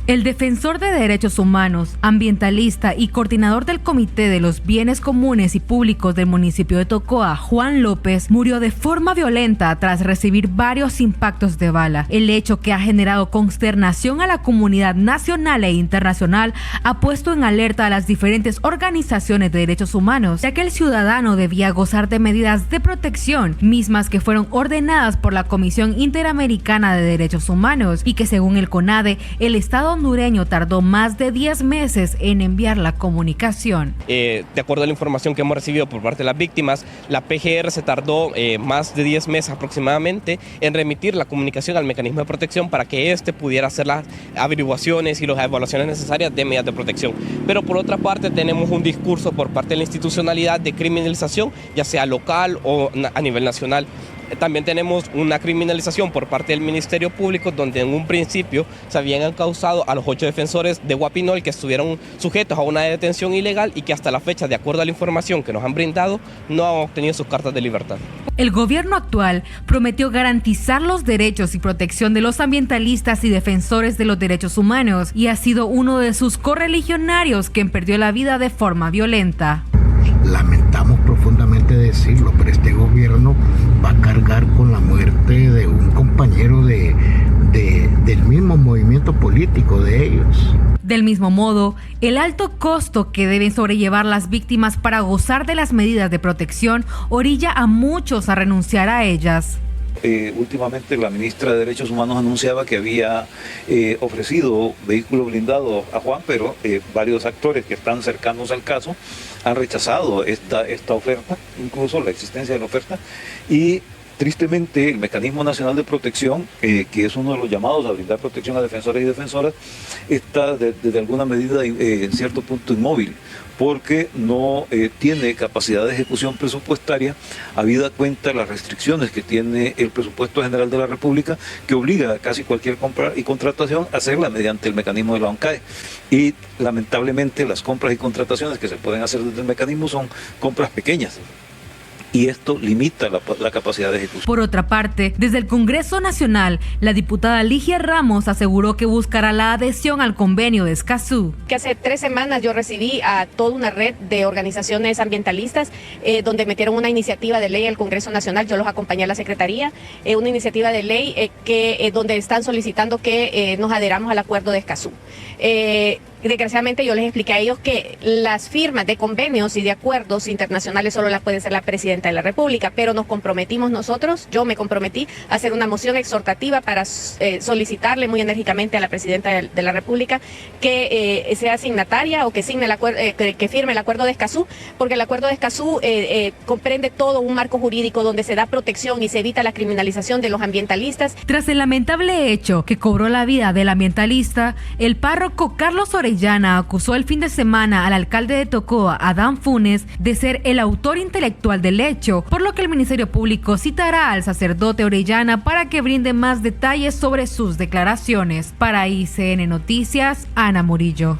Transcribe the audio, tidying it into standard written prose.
El defensor de derechos humanos, ambientalista y coordinador del Comité de los Bienes Comunes y Públicos del municipio de Tocoa, Juan López, murió de forma violenta tras recibir varios impactos de bala. El hecho, que ha generado consternación a la comunidad nacional e internacional, ha puesto en alerta a las diferentes organizaciones de derechos humanos, ya que el ciudadano debía gozar de medidas de protección, mismas que fueron ordenadas por la Comisión Interamericana de Derechos Humanos y que, según el CONADE, el Estado hondureño tardó más de 10 meses en enviar la comunicación. De acuerdo a la información que hemos recibido por parte de las víctimas, la PGR se tardó más de 10 meses aproximadamente en remitir la comunicación al mecanismo de protección para que éste pudiera hacer las averiguaciones y las evaluaciones necesarias de medidas de protección. Pero por otra parte tenemos un discurso por parte de la institucionalidad de criminalización, ya sea local o a nivel nacional. También tenemos una criminalización por parte del Ministerio Público, donde en un principio se habían encausado a los 8 defensores de Guapinol que estuvieron sujetos a una detención ilegal y que hasta la fecha, de acuerdo a la información que nos han brindado, no han obtenido sus cartas de libertad. El gobierno actual prometió garantizar los derechos y protección de los ambientalistas y defensores de los derechos humanos, y ha sido uno de sus correligionarios quien perdió la vida de forma violenta. Lamentamos profundamente decirlo, pero este gobierno va a cargar con la muerte de un compañero del mismo movimiento político de ellos. Del mismo modo, el alto costo que deben sobrellevar las víctimas para gozar de las medidas de protección orilla a muchos a renunciar a ellas. Últimamente la ministra de Derechos Humanos anunciaba que había ofrecido vehículo blindado a Juan, pero varios actores que están cercanos al caso han rechazado esta oferta, incluso la existencia de la oferta, y tristemente el Mecanismo Nacional de Protección, que es uno de los llamados a brindar protección a defensores y defensoras, está desde alguna medida en cierto punto inmóvil, porque no tiene capacidad de ejecución presupuestaria, habida cuenta las restricciones que tiene el presupuesto general de la República, que obliga a casi cualquier compra y contratación a hacerla mediante el mecanismo de la ONCAE. Y lamentablemente las compras y contrataciones que se pueden hacer desde el mecanismo son compras pequeñas, y esto limita la capacidad de ejecución. Por otra parte, desde el Congreso Nacional, la diputada Ligia Ramos aseguró que buscará la adhesión al convenio de Escazú. Que hace 3 semanas yo recibí a toda una red de organizaciones ambientalistas donde metieron una iniciativa de ley al Congreso Nacional, yo los acompañé a la Secretaría, una iniciativa de ley donde están solicitando que nos adheramos al acuerdo de Escazú. Desgraciadamente yo les expliqué a ellos que las firmas de convenios y de acuerdos internacionales solo las puede hacer la Presidenta de la República, pero nos comprometimos nosotros, yo me comprometí a hacer una moción exhortativa para solicitarle muy enérgicamente a la Presidenta de la República que sea signataria o que firme el acuerdo de Escazú, porque el acuerdo de Escazú comprende todo un marco jurídico donde se da protección y se evita la criminalización de los ambientalistas. Tras el lamentable hecho que cobró la vida del ambientalista, el párroco Carlos Orellana acusó el fin de semana al alcalde de Tocoa, Adán Funes, de ser el autor intelectual del hecho, por lo que el Ministerio Público citará al sacerdote Orellana para que brinde más detalles sobre sus declaraciones. Para ICN Noticias, Ana Murillo.